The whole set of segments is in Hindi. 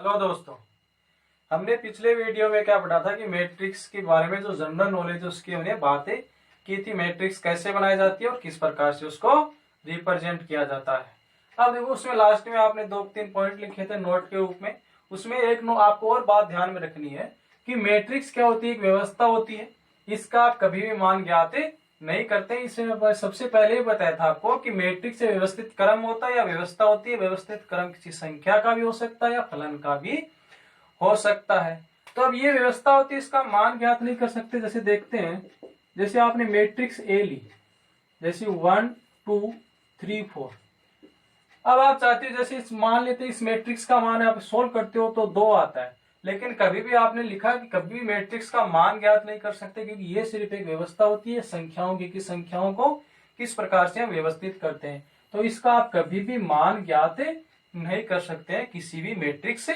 हेलो दोस्तों, हमने पिछले वीडियो में क्या पढ़ा था कि मैट्रिक्स के बारे में जो जनरल नॉलेज है उसकी हमने बातें की थी। मैट्रिक्स कैसे बनाई जाती है और किस प्रकार से उसको रिप्रेजेंट किया जाता है। अब देखो, उसमें लास्ट में आपने 2-3 पॉइंट लिखे थे नोट के रूप में। उसमें एक आपको और बात ध्यान में रखनी है कि मैट्रिक्स क्या होती है, एक व्यवस्था होती है। इसका आप कभी भी मान ज्ञात नहीं करते। इसमें सबसे पहले ही बताया था आपको कि मैट्रिक्स से व्यवस्थित क्रम होता है या व्यवस्था होती है। व्यवस्थित क्रम किसी संख्या का भी हो सकता है या फलन का भी हो सकता है। तो अब ये व्यवस्था होती है, इसका मान ज्ञात नहीं कर सकते। जैसे देखते हैं, जैसे आपने मैट्रिक्स ए ली, जैसे 1 2 3 4। अब आप चाहते हो, जैसे मान लेते हैं इस मैट्रिक्स का मान आप सोल्व करते हो तो 2 आता है, लेकिन कभी भी आपने लिखा कि कभी भी मैट्रिक्स का मान ज्ञात नहीं कर सकते, क्योंकि ये सिर्फ एक व्यवस्था होती है संख्याओं की कि संख्याओं को किस प्रकार से हम व्यवस्थित करते हैं। तो इसका आप कभी भी मान ज्ञात नहीं कर सकते हैं किसी भी मैट्रिक्स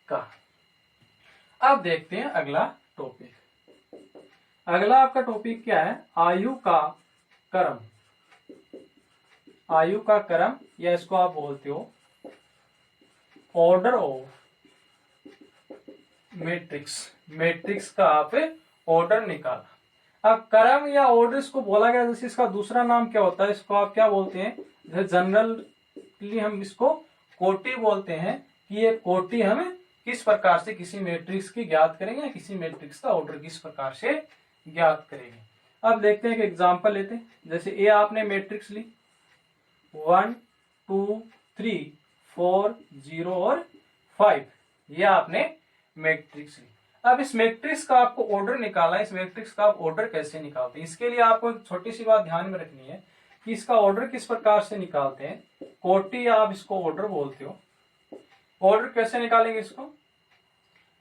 का। अब देखते हैं अगला टॉपिक। अगला आपका टॉपिक क्या है? आयु का क्रम। आयु का क्रम, या इसको आप बोलते हो ऑर्डर ऑफ मैट्रिक्स। मैट्रिक्स का आप ऑर्डर निकाला। अब क्रम या ऑर्डर इसको बोला गया, जैसे इसका दूसरा नाम क्या होता है, इसको आप क्या बोलते हैं? जैसे जनरली हम इसको कोटि बोलते हैं कि ये कोटि हम किस प्रकार से किसी मैट्रिक्स की ज्ञात करेंगे, किसी मैट्रिक्स का ऑर्डर किस प्रकार से ज्ञात करेंगे। अब देखते हैं कि एग्जांपल लेते हैं। जैसे ए आपने मैट्रिक्स ली 1 2 3 4 0 और 5, ये आपने मैट्रिक्स ली। अब इस मैट्रिक्स का आपको ऑर्डर निकालना है। इस मैट्रिक्स का आप ऑर्डर कैसे निकालते हैं, इसके लिए आपको एक छोटी सी बात ध्यान में रखनी है कि इसका ऑर्डर किस प्रकार से निकालते हैं। कोटि आप इसको ऑर्डर बोलते हो। ऑर्डर कैसे निकालेंगे इसको?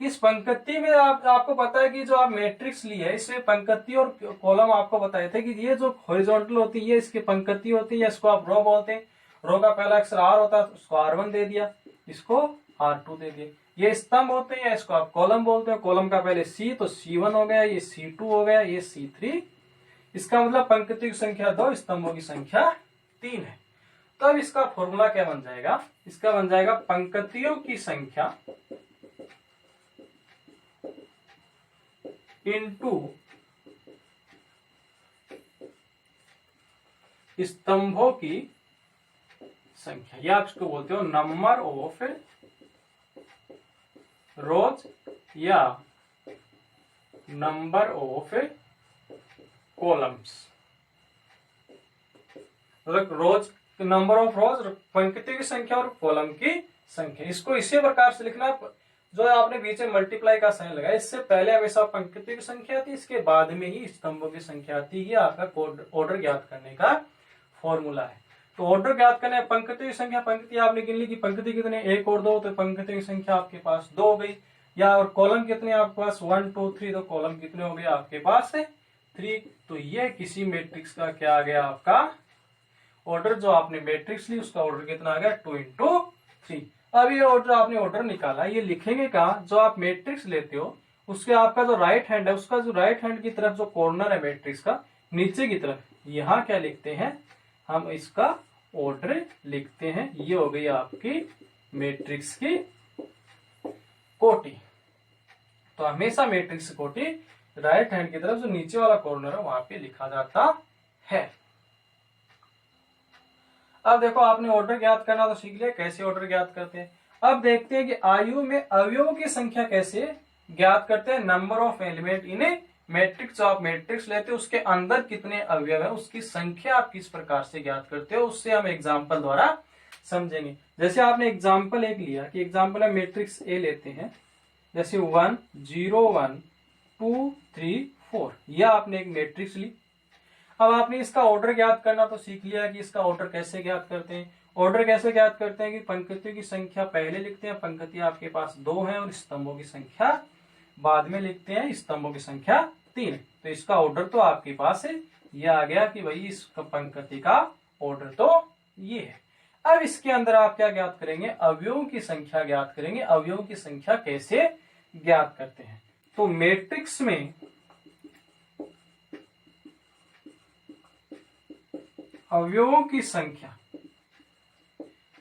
इस पंक्ति में आपको पता है कि जो आप मैट्रिक्स ली है इसमें पंक्ति और कॉलम आपको बताए थे कि ये जो हॉरिजॉन्टल होती है इसकी पंक्ति होती है, इसको आप रो बोलते हैं। रो का पहला अक्षर आर होता है, उसको R1 दे दिया, इसको R2 दे दिया। ये स्तंभ होते हैं, इसको आप कॉलम बोलते हैं। कॉलम का पहले C तो C1 हो गया, ये C2 हो गया, ये C3। इसका मतलब पंक्ति की संख्या 2, स्तंभों की संख्या 3 है। तो अब इसका फॉर्मूला क्या बन जाएगा? इसका बन जाएगा पंक्तियों की संख्या इनटू स्तंभों की संख्या, या आप इसको बोलते हो नंबर ऑफ रोज या number of columns. Rows, number of rows, पंक्ति की संख्या और कॉलम की संख्या। इसको इसी प्रकार से लिखना, जो आपने बीच में मल्टीप्लाई का साइन लगाया, इससे पहले हमेशा पंक्ति की संख्या थी, इसके बाद में ही स्तंभों की संख्या थी। ये आपका ऑर्डर ज्ञात करने का फॉर्मूला है। तो ऑर्डर ज्ञात करने, पंक्ति की संख्या, पंक्ति आपने गिन ली कि पंक्ति कितने 1 और 2, तो पंक्ति की संख्या आपके पास 2 हो गई। या और कॉलम कितने आपके पास 1 2 3, तो कॉलम कितने हो गए आपके पास 3। तो ये किसी मैट्रिक्स का क्या आ गया आपका ऑर्डर। जो आपने मैट्रिक्स ली उसका ऑर्डर कितना आ गया 2 × 3। अब ये ऑर्डर आपने ऑर्डर निकाला, ये लिखेंगे कहा? जो आप मैट्रिक्स लेते हो उसके आपका जो राइट हैंड है, उसका जो राइट हैंड की तरफ जो कॉर्नर है मैट्रिक्स का, नीचे की तरफ, यहाँ क्या लिखते हैं हम? इसका ऑर्डर लिखते हैं। ये हो गई आपकी मैट्रिक्स की कोटि। तो हमेशा मैट्रिक्स कोटि राइट हैंड की तरफ जो नीचे वाला कॉर्नर है वहां पे लिखा जाता है। अब देखो, आपने ऑर्डर ज्ञात करना तो सीख लिया, कैसे ऑर्डर ज्ञात करते हैं। अब देखते हैं कि आयु में अवयवों की संख्या कैसे ज्ञात करते हैं। Number of element in A matrix, जो आप मैट्रिक्स लेते हो उसके अंदर कितने अवयव है उसकी संख्या आप किस प्रकार से ज्ञात करते हो, उससे हम एग्जाम्पल द्वारा समझेंगे। जैसे आपने एग्जाम्पल एक लिया कि एग्जाम्पल है मैट्रिक्स ए लेते हैं, जैसे 1 0 1 2 3 4, यह आपने एक मैट्रिक्स ली। अब आपने इसका ऑर्डर ज्ञात करना तो सीख लिया कि इसका ऑर्डर कैसे ज्ञात करते हैं। ऑर्डर कैसे ज्ञात करते हैं कि पंक्तियों की संख्या पहले लिखते हैं, पंक्तियां आपके पास 2 हैं, और स्तंभों की संख्या बाद में लिखते हैं, स्तंभों की संख्या 3। तो इसका ऑर्डर तो आपके पास है, ये आ गया कि भाई इस पंक्ति का ऑर्डर तो ये है। अब इसके अंदर आप क्या ज्ञात करेंगे? अवयवों की संख्या ज्ञात करेंगे। अवयवों की संख्या कैसे ज्ञात करते हैं? तो मैट्रिक्स में अवयवों की संख्या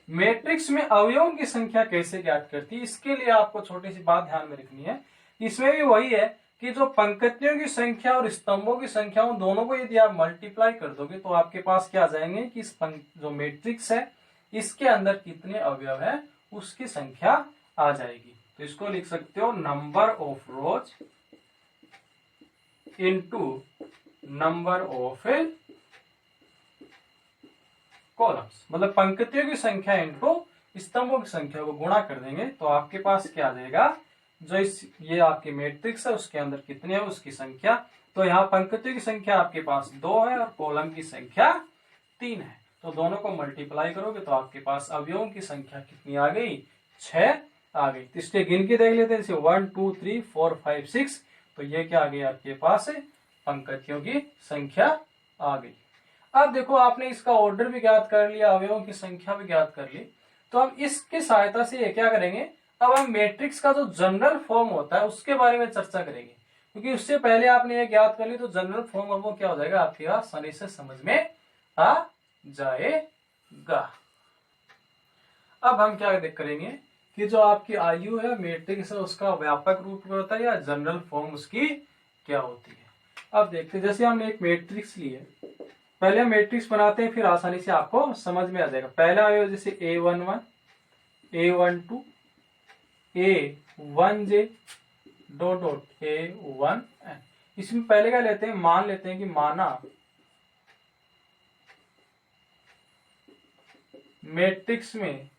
मैट्रिक्स में अवयवों की संख्या कैसे ज्ञात करती है, इसके लिए आपको छोटी सी बात ध्यान में रखनी है। इसमें भी वही है कि जो पंक्तियों की संख्या और स्तंभों की संख्या उन दोनों को यदि आप मल्टीप्लाई कर दोगे तो आपके पास क्या आ जाएंगे कि इस जो मैट्रिक्स है इसके अंदर कितने अवयव है उसकी संख्या आ जाएगी। तो इसको लिख सकते हो number of rose into number of columns, मतलब पंक्तियों की संख्या इनटू स्तंभों की संख्या को गुणा कर देंगे तो आपके पास क्या आ जाएगा, जो ये आपकी मैट्रिक्स है उसके अंदर कितने है उसकी संख्या। तो यहाँ पंक्तियों की संख्या आपके पास 2 है और कॉलम की संख्या 3 है, तो दोनों को मल्टीप्लाई करोगे तो आपके पास अवयवों की संख्या कितनी आ गई, 6 आ गई। तो इसके गिन के देख लेते हैं, जैसे 1 2 3 4 5 6, तो ये क्या आ गई आपके पास पंक्तियों की संख्या आ गई। अब देखो आपने इसका ऑर्डर भी ज्ञात कर लिया, अवयवों की संख्या भी ज्ञात कर ली, तो हम इसकी सहायता से ये क्या करेंगे, अब हम मैट्रिक्स का जो जनरल फॉर्म होता है उसके बारे में चर्चा करेंगे, क्योंकि उससे पहले आपने ये ज्ञात कर ली तो जनरल फॉर्म अब वो क्या हो जाएगा आपके पास आसानी से समझ में आ जाएगा। अब हम क्या करेंगे कि जो आपकी आयु है मैट्रिक्स है उसका व्यापक रूप होता है या जनरल फॉर्म उसकी क्या होती है। अब देखते हैं, जैसे हमने एक मैट्रिक्स ली है, पहले हम मैट्रिक्स बनाते हैं फिर आसानी से आपको समझ में आ जाएगा। पहला अवयव जैसे A11 A12 A1J dot dot A1N, इसमें पहले क्या लेते हैं, मान लेते हैं कि माना मैट्रिक्स में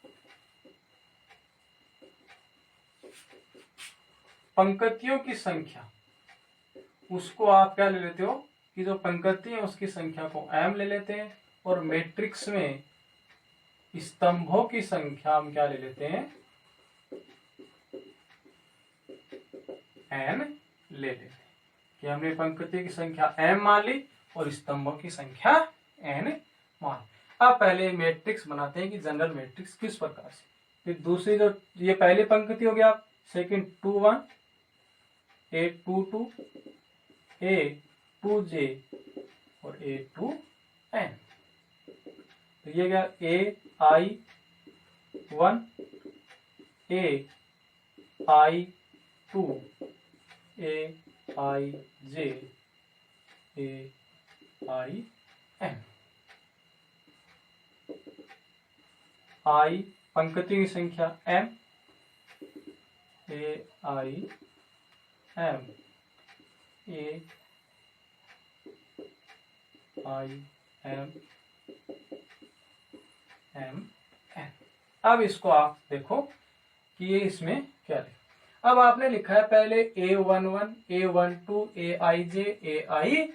पंक्तियों की संख्या, उसको आप क्या ले लेते हो कि जो पंक्ति है उसकी संख्या को m ले लेते हैं, और मैट्रिक्स में स्तंभों की संख्या हम क्या ले लेते हैं, n ले लेते हैं। कि हमने पंक्ति की संख्या m मान ली और स्तंभों की संख्या n मान। अब पहले मैट्रिक्स बनाते हैं कि जनरल मैट्रिक्स किस प्रकार से। फिर दूसरी जो ये पहली पंक्ति हो गया, सेकंड 2 1 A22 A2J और A2N, तो ये क्या AI1 AI2 AIJ AIN। I पंक्ति की संख्या m, AIM AIMN। अब इसको आप देखो कि ये इसमें क्या है। अब आपने लिखा है पहले A11 A12 AIJ AIN,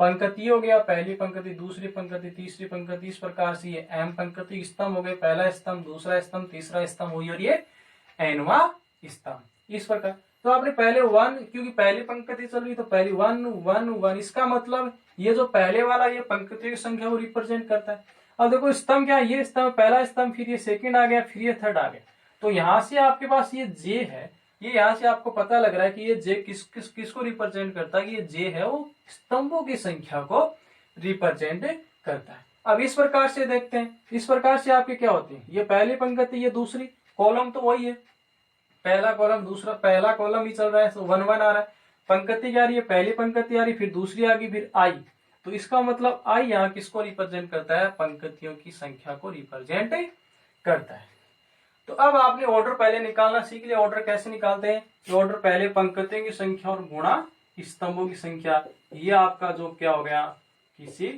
पंक्ति हो गया, पहली पंक्ति दूसरी पंक्ति तीसरी पंक्ति, इस प्रकार से ये m पंक्ति स्तंभ हो गए, पहला स्तंभ दूसरा स्तंभ तीसरा स्तंभ हुई और ये nवा स्तंभ, इस प्रकार। तो आपने पहले 1, क्योंकि पहली पंक्ति चल रही तो पहली 1 1 1, इसका मतलब ये जो पहले वाला ये पंक्तियों की संख्या को रिप्रेजेंट करता है। अब देखो स्तंभ क्या है, ये स्तंभ पहला स्तंभ, फिर ये सेकंड आ गया, फिर ये थर्ड आ गया, तो यहां से आपके पास ये जे है, ये यहां से आपको पता लग रहा है कि ये जे किसको रिप्रेजेंट करता है, कि ये जे है वो स्तंभों की संख्या को रिप्रेजेंट करता है। अब इस प्रकार से देखते हैं, इस प्रकार से आपके क्या होती है, ये पहली पंक्ति ये दूसरी, कॉलम तो वही है, पहला कॉलम दूसरा, पहला कॉलम ही चल रहा है, 1 1 आ रहा है, पंक्ति क्या आ रही है, पहली पंक्ति आ रही फिर दूसरी आ गई फिर आई, तो इसका मतलब आई यहाँ किसको रिप्रेजेंट करता है, पंक्तियों की संख्या को रिप्रेजेंट करता है। तो अब आपने ऑर्डर पहले निकालना सीख लिया। ऑर्डर कैसे निकालते हैं, ऑर्डर पहले पंक्तियों की संख्या और गुणा स्तंभों की संख्या, ये आपका जो क्या हो गया किसी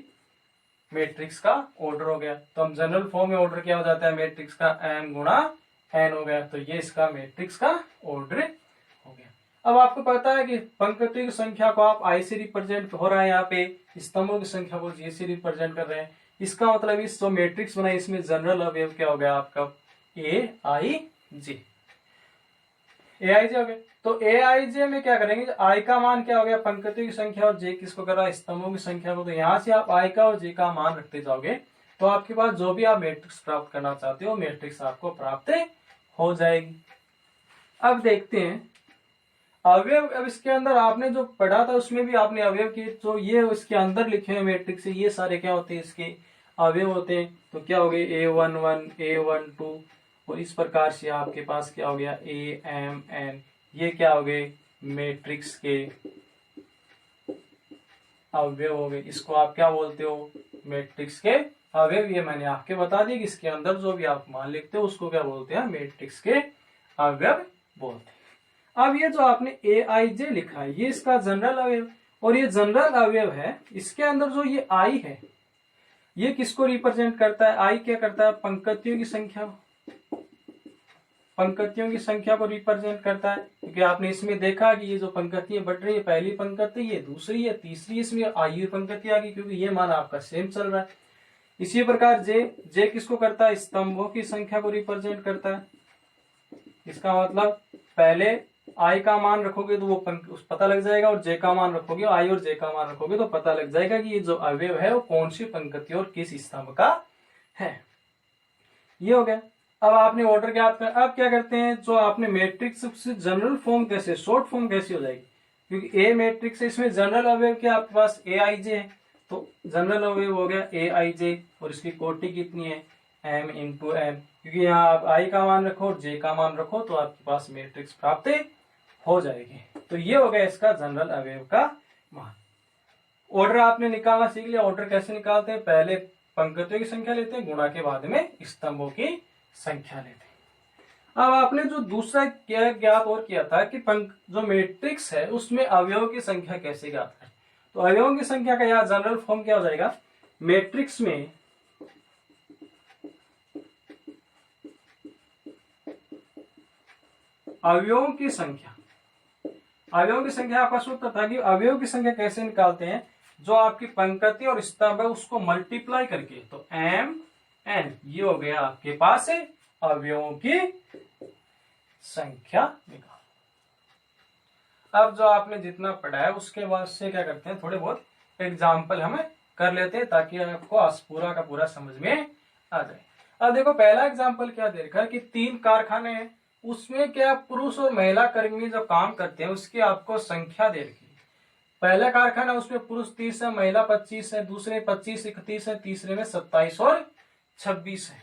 मैट्रिक्स का ऑर्डर हो गया। तो हम जनरल फॉर्म में ऑर्डर क्या हो जाता है मैट्रिक्स का, m गुणा n हो गया, तो ये इसका मैट्रिक्स का ऑर्डर हो गया। अब आपको पता है कि पंक्तियों की संख्या को आप i से रिप्रेजेंट हो रहा है, यहाँ पे स्तंभों की संख्या को j से रिप्रेजेंट कर रहे हैं, इसका मतलब इस जो मैट्रिक्स बना इसमें जनरल अवयव क्या हो गया आपका AIJ हो गया। तो AIJ में क्या करेंगे, I का मान क्या हो गया पंक्तियों की संख्या और J किसको कर रहा है स्तंभों की संख्या को, तो यहाँ से आप I का और J का मान रखते जाओगे तो आपके पास जो भी आप मैट्रिक्स प्राप्त करना चाहते हो मैट्रिक्स आपको प्राप्त हो जाएगी। अब देखते हैं अवयव। अब इसके अंदर आपने जो पढ़ा था उसमें भी आपने अवयव की जो ये इसके अंदर लिखे हुए मैट्रिक्स ये सारे क्या होते हैं इसके अवयव होते हैं तो क्या हो गए A11 A12 और इस प्रकार से आपके पास क्या हो गया AMN। ये क्या हो गए मैट्रिक्स के अवयव हो गए। इसको आप क्या बोलते हो मैट्रिक्स के अवयव। ये मैंने आपके बता दिया कि इसके अंदर जो भी आप मान लिखते हो उसको क्या बोलते हैं मैट्रिक्स के अवयव बोलते हैं। अब ये जो आपने AIJ लिखा है ये इसका जनरल अवयव और ये जनरल अवयव है। इसके अंदर जो ये I है ये किसको रिप्रेजेंट करता है। I क्या करता है पंक्तियों की संख्या, पंक्तियों की संख्या को रिप्रेजेंट करता है। क्योंकि आपने इसमें देखा कि ये जो पंक्तियां बढ़ रही है पहली पंक्ति ये दूसरी है तीसरी इसमें आई पंक्ति आ गई क्योंकि ये मान आपका सेम चल रहा है। इसी प्रकार जे किसको करता है स्तंभों की संख्या को रिप्रेजेंट करता है। इसका मतलब पहले आई का मान रखोगे तो वो पता लग जाएगा और जे का मान रखोगे आई और जे का मान रखोगे तो पता लग जाएगा कि ये जो अवयव है वो कौन सी पंक्ति और किस स्तंभ का है। ये हो गया। अब आपने ऑर्डर ज्ञात कर, अब क्या करते हैं जो आपने मैट्रिक्स से जनरल फॉर्म कैसे शॉर्ट फॉर्म कैसी हो जाएगी क्योंकि ए मैट्रिक्स है इसमें जनरल अवयव क्या आपके पास AIJ है तो जनरल अवयव हो गया AIJ और इसकी कोटि कितनी है M इंटू M क्योंकि यहाँ आप I का मान रखो और J का मान रखो तो आपके पास मैट्रिक्स प्राप्त हो जाएगी। तो ये हो गया इसका जनरल अवयव का मान। ऑर्डर आपने निकालना सीख लिया। ऑर्डर कैसे निकालते हैं पहले पंक्तियों की संख्या लेते हैं गुणा के बाद में स्तंभों की संख्या लेते हैं। अब आपने जो दूसरा ज्ञात और किया था कि जो मैट्रिक्स है उसमें अवयवों की संख्या कैसे ज्ञात करें। तो अवयवों की संख्या का यहाँ जनरल फॉर्म क्या हो जाएगा मैट्रिक्स में अवयवों की संख्या, अवयवों की संख्या आपका सूत्र था कि अवयवों की संख्या कैसे निकालते हैं जो आपकी पंक्ति और स्तंभ है उसको मल्टीप्लाई करके तो MN ये हो गया आपके पास है अवयवों की संख्या निकाल। अब जो आपने जितना पढ़ा है उसके बाद से क्या करते हैं थोड़े बहुत एग्जाम्पल हमें कर लेते हैं ताकि आपको पूरा का पूरा समझ में आ जाए। अब देखो पहला एग्जाम्पल क्या दे रखा है कि 3 कारखाने हैं उसमें क्या पुरुष और महिला कर्मी जो काम करते हैं उसकी आपको संख्या दे रखी है। पहला कारखाना उसमें पुरुष 30 है महिला 25 है दूसरे 25 31 है तीसरे में 27 और 26 है।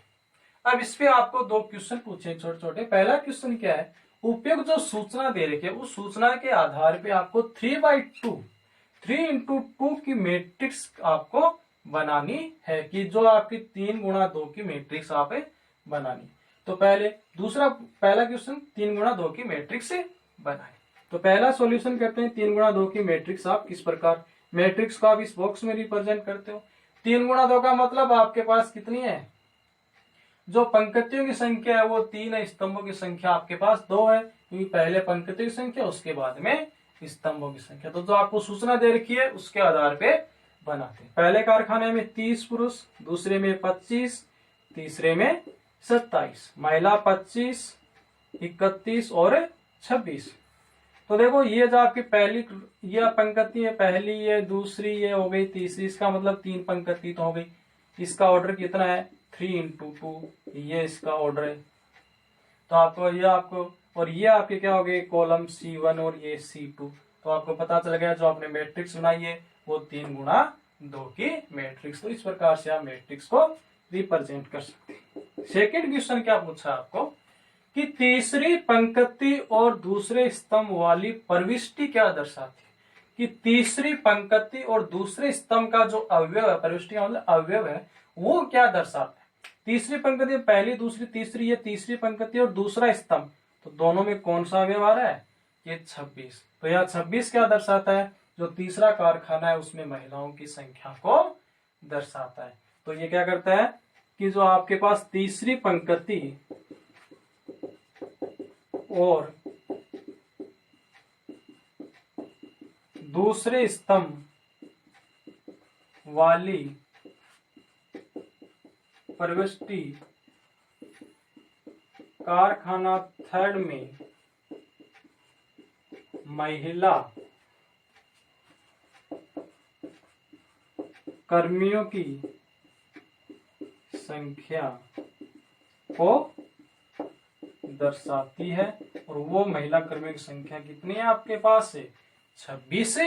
अब इस पे आपको 2 क्वेश्चन पूछे छोटे छोटे। पहला क्वेश्चन क्या है उपयुक्त जो सूचना दे रखी है उस सूचना के आधार पे आपको 3/2 की मैट्रिक्स आपको बनानी है कि जो आपकी 3 गुणा 2 की मैट्रिक्स आप बनानी। तो पहला क्वेश्चन 3 गुणा 2 की मैट्रिक्स बनाए। तो पहला सॉल्यूशन करते हैं 3 गुणा 2 की मैट्रिक्स आप किस प्रकार मैट्रिक्स को आप इस बॉक्स में रिप्रेजेंट करते हो। 3 गुणा 2 का मतलब आपके पास कितनी है जो पंक्तियों की संख्या है वो 3 है स्तंभों की संख्या आपके पास 2 है क्योंकि पहले पंक्तियों की संख्या उसके बाद में स्तंभों की संख्या। तो जो आपको सूचना दे रखी है उसके आधार पे बनाते हैं। पहले कारखाने में 30 पुरुष दूसरे में 25 तीसरे में 27 महिला 25 31 और 26। तो देखो ये जो आपकी पहली ये पंक्ति है पहली ये दूसरी ये हो गई तीसरी इसका मतलब 3 पंक्ति तो हो गई। इसका ऑर्डर कितना है 3/2 ये इसका ऑर्डर है। तो आपको और ये आपके क्या हो गए कॉलम C1 और ये C2। तो आपको पता चल गया जो आपने मैट्रिक्स बनाई है वो 3 गुणा 2 की मैट्रिक्स। तो इस प्रकार से आप मैट्रिक्स को रिप्रेजेंट कर सकते हैं। सेकेंड क्वेश्चन क्या पूछा आपको कि तीसरी पंक्ति और दूसरे स्तंभ वाली प्रविष्टि क्या दर्शाती है कि तीसरी पंक्ति और दूसरे स्तंभ का जो अवयव है प्रविष्टि का मतलब अवयव है वो क्या दर्शाता है। तीसरी पंक्ति पहली दूसरी तीसरी ये तीसरी पंक्ति और दूसरा स्तंभ तो दोनों में कौन सा अवयव आ रहा है ये 26। तो यह 26 क्या दर्शाता है जो तीसरा कारखाना है उसमें महिलाओं की संख्या को दर्शाता है। तो ये क्या करता है कि जो आपके पास तीसरी पंक्ति और दूसरे स्तंभ वाली प्रविष्टि कारखाना थर्ड में महिला कर्मियों की संख्या को दर्शाती है और वो महिला कर्मियों की संख्या कितनी है आपके पास से 26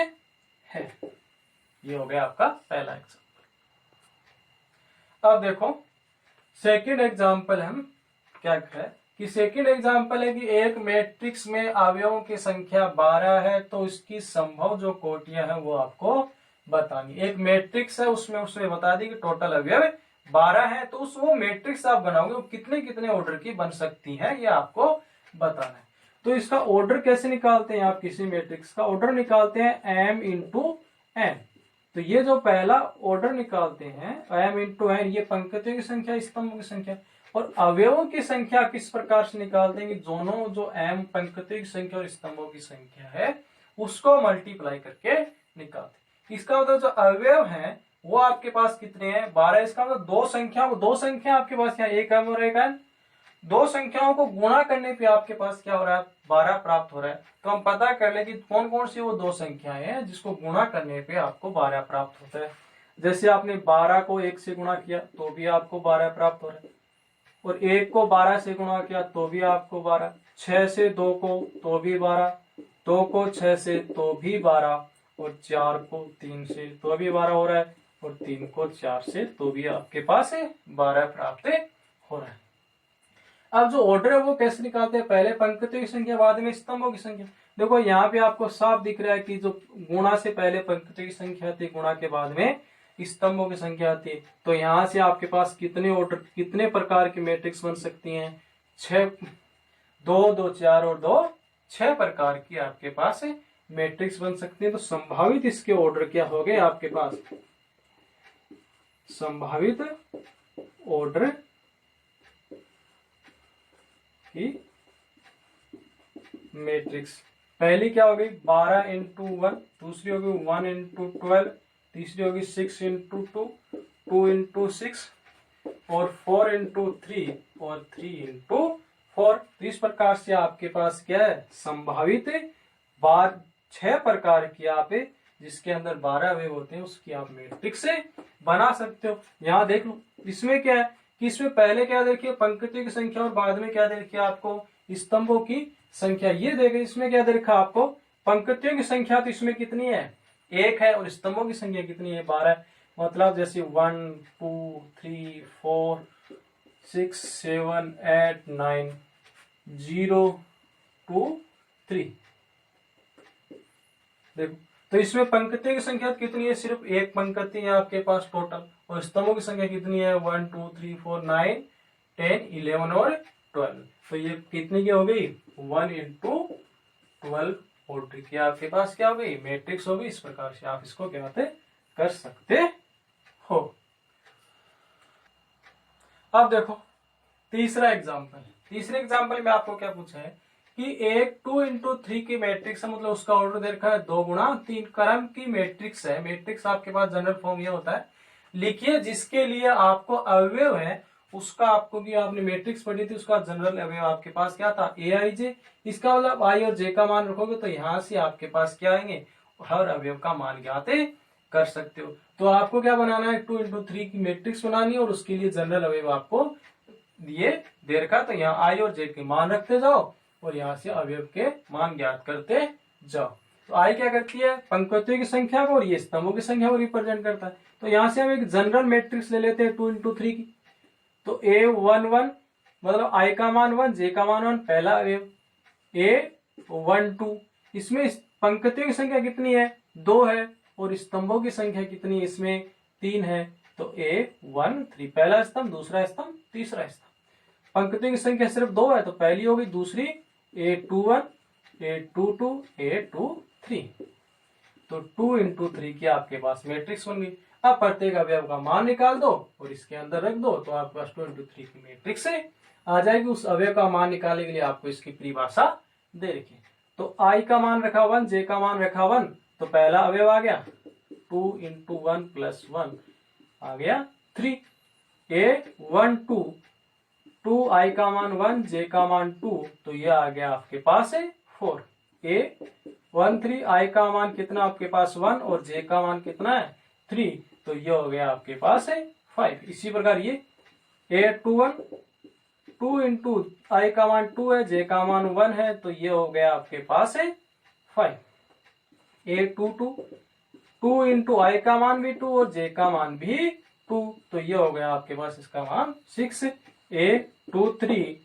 है। ये हो गया आपका पहला एग्जाम्पल। अब देखो सेकंड एग्जांपल हम क्या करें कि सेकंड एग्जांपल है कि एक मैट्रिक्स में अवयवों की संख्या 12 है, तो इसकी संभव जो कोटियां हैं वो आपको बतानी। एक मैट्रिक्स है, उसमें बता दी कि टोटल अवयव 12 है, तो वो मैट्रिक्स आप बनाओगे वो कितने कितने ऑर्डर की बन सकती है ये आपको बताना है। तो इसका ऑर्डर कैसे निकालते हैं, आप किसी मैट्रिक्स का ऑर्डर निकालते हैं m इंटू एन। तो ये जो पहला ऑर्डर निकालते हैं m इंटू एन, ये पंक्तियों की संख्या, स्तंभों की संख्या। और अवयवों की संख्या किस प्रकार से निकालते हैं कि दोनों जो m पंक्तियों की संख्या और स्तंभों की संख्या है उसको मल्टीप्लाई करके निकालते हैं। इसका मतलब जो अवयव है वो आपके पास कितने हैं, 12। इसका मतलब दो संख्या आपके पास यहाँ एक m और एक n, दो संख्याओं को गुणा करने पे आपके पास क्या हो रहा है, 12 प्राप्त हो रहा है। तो हम पता कर ले कि कौन कौन सी वो दो संख्याएं हैं जिसको गुणा करने पे आपको 12 प्राप्त होता है। जैसे आपने 12 को 1 से गुणा किया तो भी आपको 12 प्राप्त हो रहा है, और 1 को 12 से गुणा किया तो भी आपको 12, 6 से 2 को तो भी 12, 2 को 6 से तो भी 12, और 4 को 3 से तो भी 12 हो रहा है, और 3 को 4 से तो भी आपके पास 12 प्राप्त हो रहा है। अब जो ऑर्डर है वो कैसे निकालते हैं, पहले पंक्तियों की संख्या बाद में स्तंभों की संख्या। देखो यहाँ पे आपको साफ दिख रहा है कि जो गुणा से पहले पंक्तियों की संख्या आती है, गुणा के बाद में स्तंभों की संख्या आती है। तो यहाँ से आपके पास कितने ऑर्डर, कितने प्रकार की मैट्रिक्स बन सकती हैं, 6, 2, 2, 4 और 2, 6 प्रकार की आपके पास मैट्रिक्स बन सकती है। तो संभावित इसके ऑर्डर क्या हो गए आपके पास, संभावित ऑर्डर की मैट्रिक्स पहली क्या हो गई 12 इंटू 1, दूसरी होगी 1 इंटू 12, तीसरी होगी 6 इंटू 2, 2 इंटू 6, और 4 इंटू 3 और 3 इंटू 4। तो इस प्रकार से आपके पास क्या है, संभावित 6 प्रकार की आप जिसके अंदर 12 अवयव होते हैं उसकी आप मैट्रिक्स बना सकते हो। यहाँ देख लो इसमें क्या है कि इसमें पहले क्या देखिए पंक्तियों की संख्या और बाद में क्या देखिए आपको स्तंभों की संख्या। ये देखिए इसमें क्या देखा आपको, पंक्तियों की संख्या तो इसमें कितनी है, 1 है, और स्तंभों की संख्या कितनी है, 12। मतलब जैसे 1, 2, 3, 4, 6, 7, 8, 9, 0, 2, 3। देखो तो इसमें पंक्तियों की संख्या कितनी है, सिर्फ एक पंक्ति है आपके पास टोटल, और स्तंभों की संख्या कितनी है 1, 2, 3, 4, 9, 10, 11 और 12। तो ये कितनी की हो गई 1 इंटू 12 ऑर्डर की आपके पास क्या हो गई मैट्रिक्स हो गई। इस प्रकार से आप इसको क्या कर सकते हो। अब देखो तीसरे एग्जाम्पल में आपको क्या पूछा है कि एक 2 इंटू 3 की मैट्रिक्स है, मतलब उसका ऑर्डर दे रखा है 2 गुणा 3 क्रम की मैट्रिक्स है। मैट्रिक्स आपके पास जनरल फॉर्म ये होता है, लिखिए जिसके लिए आपको अवयव है उसका, आपको भी आपने मैट्रिक्स पढ़ी थी उसका जनरल अवयव आपके पास क्या था ए आई जे। इसका मतलब आई और जे का मान रखोगे तो यहां से आपके पास क्या आएंगे, हर अवयव का मान ज्ञात कर सकते हो। तो आपको क्या बनाना है 2 इंटू 3 की मैट्रिक्स बनानी है, और उसके लिए जनरल अवयव आपको दिए दे रखा, तो यहाँ आई और जे के मान रखते जाओ और यहाँ से अवयव के मान ज्ञात करते जाओ। तो आई क्या करती है पंक्तियों की संख्या को, और ये स्तंभों की संख्या को रिप्रेजेंट करता है। तो यहाँ से हम एक जनरल मैट्रिक्स ले लेते हैं 2 इंटू 3 की। तो A11 मतलब आई का मान 1, जे का मान 1, पहला अवयव A12। इसमें पंक्तियों की संख्या कितनी है 2 है, और स्तंभों की संख्या कितनी है इसमें 3 है। तो A13 पहला स्तंभ, दूसरा स्तंभ, तीसरा स्तंभ। पंक्तियों की संख्या सिर्फ 2 है तो पहली होगी, दूसरी A21, A22, A23। तो 2 इंटू 3 की आपके पास मैट्रिक्स बन गई। अब प्रत्येक अवयव का मान निकाल दो और इसके अंदर रख दो, तो आपके पास 2 इंटू 3 की मैट्रिक्स आ जाएगी। उस अवयव का मान निकालने के लिए आपको इसकी परिभाषा दे रखी है। तो आई का मान रखा 1, जे का मान रखा 1, तो पहला अवयव आ गया 2 इंटू 1 प्लस 1 आ गया 3। A12 2 आई का मान 1, जे का मान 2, तो ये आ गया आपके पास 4। A13 आई का मान कितना आपके पास 1 और जे का मान कितना है 3, तो ये हो गया आपके पास 5। इसी प्रकार ये A21 2 इंटू आई का मान 2 है, जे का मान 1 है, तो ये हो गया आपके पास 5। A22 2 इंटू आई का मान भी 2 और जे का मान भी 2, तो ये हो गया आपके पास इसका मान 6, A 2 3,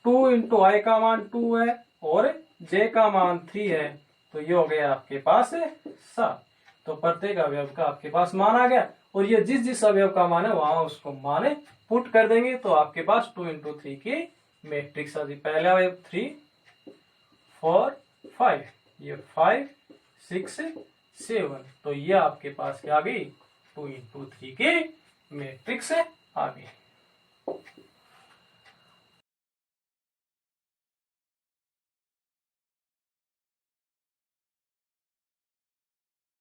2 इंटू आई का मान 2 है और J का मान 3 है, तो ये हो गया आपके पास 7। तो प्रत्येक अवयव का आपके पास मान आ गया, और ये जिस जिस अवयव का मान है वहां उसको मान पुट कर देंगे, तो आपके पास 2 इंटू 3 की मैट्रिक्स आ गई। पहला अवयव 3 4 5, ये 5 6 7, तो ये आपके पास क्या आ गई 2 इंटू 3 की मैट्रिक्स आ गई।